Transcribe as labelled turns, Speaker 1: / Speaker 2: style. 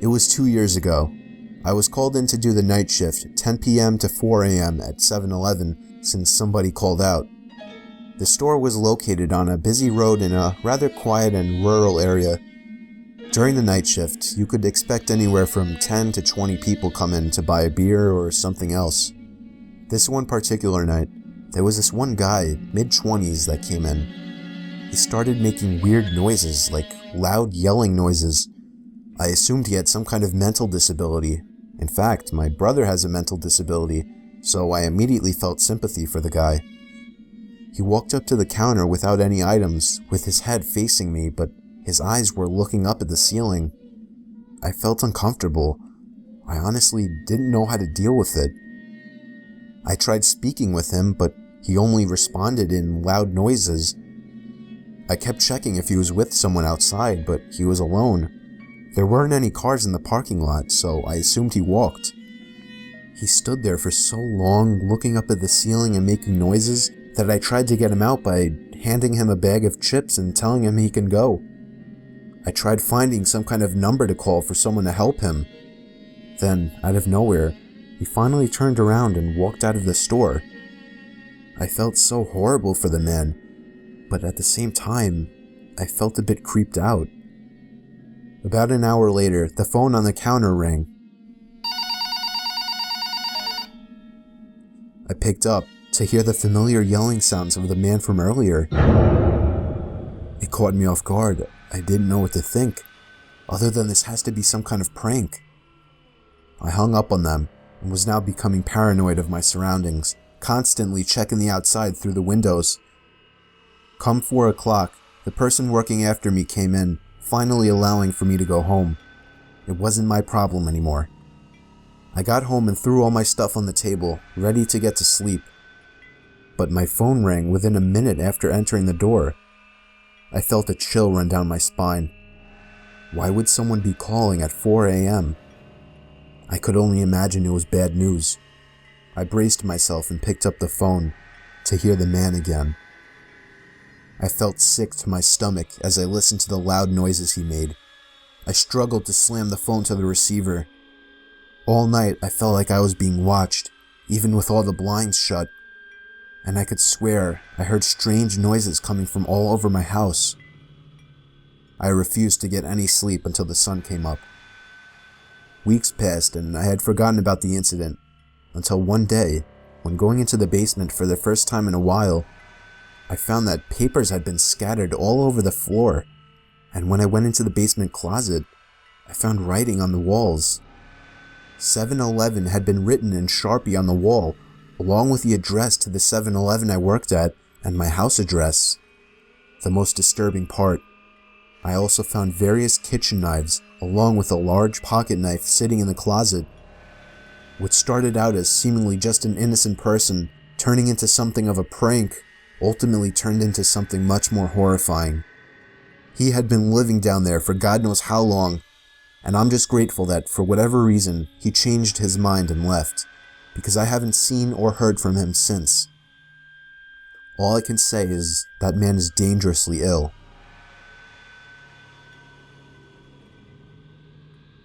Speaker 1: It was 2 years ago. I was called in to do the night shift, 10 p.m. to 4 a.m. at 7-Eleven, since somebody called out. The store was located on a busy road in a rather quiet and rural area. During the night shift, you could expect anywhere from 10 to 20 people come in to buy a beer or something else. This one particular night, there was this one guy, mid-20s, that came in. He started making weird noises, like loud yelling noises. I assumed he had some kind of mental disability. In fact, my brother has a mental disability, so I immediately felt sympathy for the guy. He walked up to the counter without any items, with his head facing me, but his eyes were looking up at the ceiling. I felt uncomfortable. I honestly didn't know how to deal with it. I tried speaking with him, but he only responded in loud noises. I kept checking if he was with someone outside, but he was alone. There weren't any cars in the parking lot, so I assumed he walked. He stood there for so long, looking up at the ceiling and making noises, that I tried to get him out by handing him a bag of chips and telling him he can go. I tried finding some kind of number to call for someone to help him. Then, out of nowhere, he finally turned around and walked out of the store. I felt so horrible for the man, but at the same time, I felt a bit creeped out. About an hour later, the phone on the counter rang. I picked up to hear the familiar yelling sounds of the man from earlier. It caught me off guard. I didn't know what to think, other than this has to be some kind of prank. I hung up on them and was now becoming paranoid of my surroundings, constantly checking the outside through the windows. Come 4 o'clock, the person working after me came in, finally allowing for me to go home. It wasn't my problem anymore. I got home and threw all my stuff on the table, ready to get to sleep. But my phone rang within a minute after entering the door. I felt a chill run down my spine. Why would someone be calling at 4 a.m.? I could only imagine it was bad news. I braced myself and picked up the phone to hear the man again. I felt sick to my stomach as I listened to the loud noises he made. I struggled to slam the phone to the receiver. All night I felt like I was being watched, even with all the blinds shut. And I could swear I heard strange noises coming from all over my house. I refused to get any sleep until the sun came up. Weeks passed and I had forgotten about the incident, until one day, when going into the basement for the first time in a while, I found that papers had been scattered all over the floor, and when I went into the basement closet, I found writing on the walls. 7-Eleven had been written in Sharpie on the wall, along with the address to the 7-Eleven I worked at and my house address. The most disturbing part, I also found various kitchen knives along with a large pocket knife sitting in the closet. What started out as seemingly just an innocent person turning into something of a prank ultimately turned into something much more horrifying. He had been living down there for God knows how long, and I'm just grateful that for whatever reason he changed his mind and left, because I haven't seen or heard from him since. All I can say is that man is dangerously ill.